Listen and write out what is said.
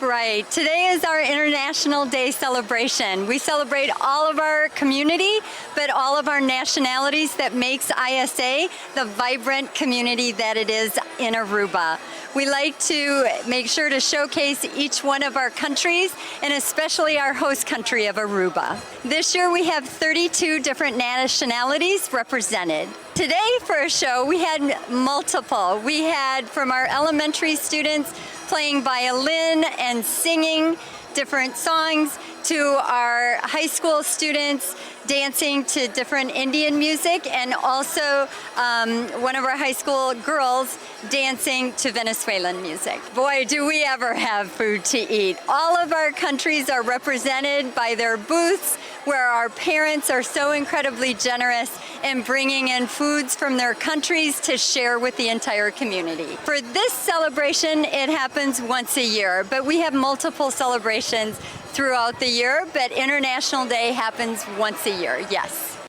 Right. Today is our International Day celebration. We celebrate all of our community, but all of our nationalities that makes ISA the vibrant community that it is in Aruba. We like to make sure to showcase each one of our countries, and especially our host country of Aruba. This year we have 32 different nationalities represented. Today for a show we had multiple. We had from our elementary students playing violin and singing different songs, to our high school students dancing to different Indian music, and also one of our high school girls dancing to Venezuelan music. Boy, do we ever have food to eat. All of our countries are represented by their booths, where our parents are so incredibly generous in bringing in foods from their countries to share with the entire community. For this celebration, it happens once a year, but we have multiple celebrations throughout the year, but International Day happens once a year, yes.